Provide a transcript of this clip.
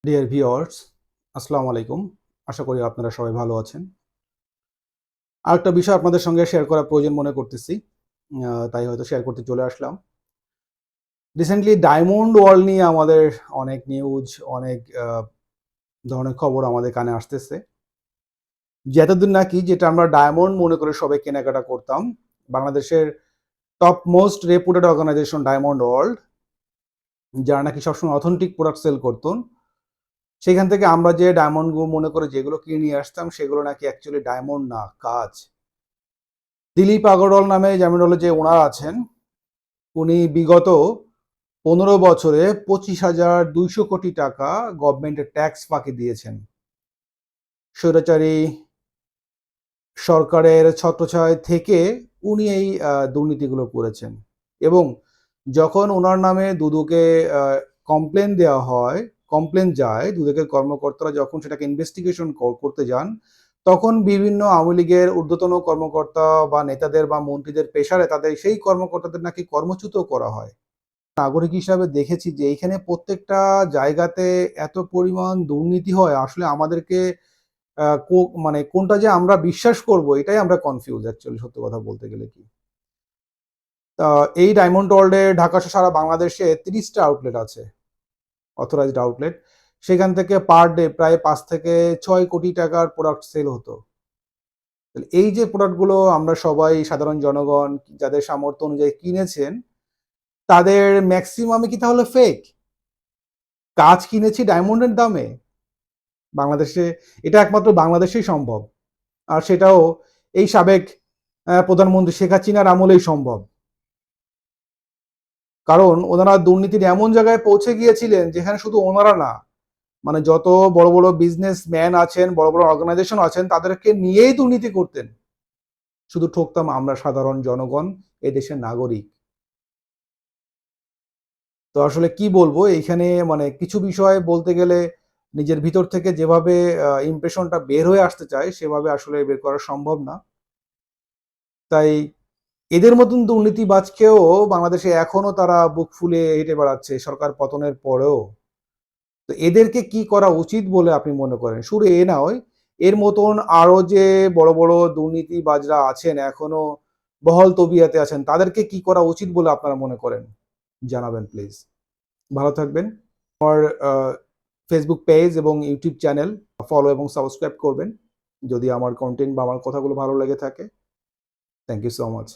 Dear viewers, আসসালামু আলাইকুম। আশা করি আপনারা সবাই ভালো আছেন। আরেকটা বিষয় আপনাদের সঙ্গে শেয়ার করা প্রয়োজন মনে করতেছি। তাই হয়তো শেয়ার করতে চলে আসলাম। রিসেন্টলি ডায়মন্ড ওয়ার্ল্ড নিয়ে আমাদের অনেক নিউজ, অনেক ধরনের খবর আমাদের কানে আসতেছে। যে এতদিন নাকি যেটা আমরা ডায়মন্ড মনে করে সবাই কেনাকাটা করতাম, বাংলাদেশের top most reputed organisation diamond world, যারা নাকি সবসময় অথেন্টিক প্রোডাক্ট সেল করতেন, সেখান থেকে আমরা যে ডায়মন্ডগুলো মনে করে যেগুলো কিনে নিয়ে আসতাম, সেগুলো নাকি অ্যাকচুয়ালি ডায়মন্ড না, কাঁচ। দিলীপ আগরওয়াল নামে যেমন হলো যে ওনার আছেন, উনি বিগত 15 বছরে 25,200 কোটি টাকা গভর্নমেন্টের ট্যাক্স ফাঁকি দিয়েছেন। স্বৈরাচারী সরকারের ছত্রছায়া থেকে উনি এই দুর্নীতিগুলো করেছেন। এবং যখন ওনার নামে দুদকে কমপ্লেন দেওয়া হয়, কমপ্লেন যায়, দুদকের কর্মকর্তারা যখন সেটাকে ইনভেস্টিগেশন করতে যান, তখন বিভিন্ন আওয়ামী লীগের ঊর্ধ্বতন কর্মকর্তা বা নেতাদের বা মন্ত্রীদের প্রেসারে তাদের সেই কর্মকর্তাদের নাকি কর্মচ্যুত করা হয়। নাগরিক হিসাবে দেখেছি যে এইখানে প্রত্যেকটা জায়গাতে এত পরিমাণ দুর্নীতি হয়, আসলে আমাদেরকে মানে কোনটা যে আমরা বিশ্বাস করব এটাই আমরা কনফিউজ অ্যাকচুয়ালি, সত্যি কথা বলতে গেলে কি। তা এই ডায়মন্ড ওয়ার্ল্ডে ঢাকা সহ সারা বাংলাদেশে 30টা আউটলেট আছে, অথরাইজড আউটলেট। সেখান থেকে পার ডে প্রায় 5 থেকে 6 কোটি টাকার প্রোডাক্ট সেল হতো। তাহলে এই যে প্রোডাক্টগুলো আমরা সবাই সাধারণ জনগণ যাদের সামর্থ্য অনুযায়ী কিনেছেন, তাদের ম্যাক্সিমামই কি তাহলে ফেক? কাঁচ কিনেছি ডায়মন্ডের দামে? বাংলাদেশে এটা একমাত্র বাংলাদেশেই সম্ভব। আর সেটাও এই সাবেক প্রধানমন্ত্রী শেখ হাসিনার আমলেই সম্ভব। কারণ ওনারা দুর্নীতির এমন জায়গায় পৌঁছে গিয়েছিলেন যেখানে শুধু ওনারা না, মানে যত বড় বড় বিজনেসম্যান আছেন, বড় বড় অর্গানাইজেশন আছেন, তাদেরকে নিয়েই দুর্নীতি করতেন। শুধু ঠকতাম আমরা সাধারণ জনগণ, এই দেশের নাগরিক। তো আসলে কি বলবো এইখানে, মানে কিছু বিষয় বলতে গেলে নিজের ভিতর থেকে যেভাবে ইমপ্রেশনটা বের হয়ে আসতে চায় সেভাবে আসলে বের করা সম্ভব না। তাই এদের মতন দুর্নীতিবাজকেও বাংলাদেশে এখনো তারা বুক ফুলিয়ে হেঁটে বেড়াচ্ছে সরকার পতনের পরেও। তো এদেরকে কি করা উচিত বলে আপনি মনে করেন? শুধু এ নয়, এর মতন আরো যে বড় বড় দুর্নীতিবাজরা আছেন, এখনো বহাল তবিয়াতে আছেন, তাদেরকে কি করা উচিত বলে আপনারা মনে করেন? জানাবেন প্লিজ। ভালো থাকবেন। আমার ফেসবুক পেজ এবং ইউটিউব চ্যানেল ফলো এবং সাবস্ক্রাইব করবেন যদি আমার কন্টেন্ট বা আমার কথাগুলো ভালো লেগে থাকে। Thank you so much.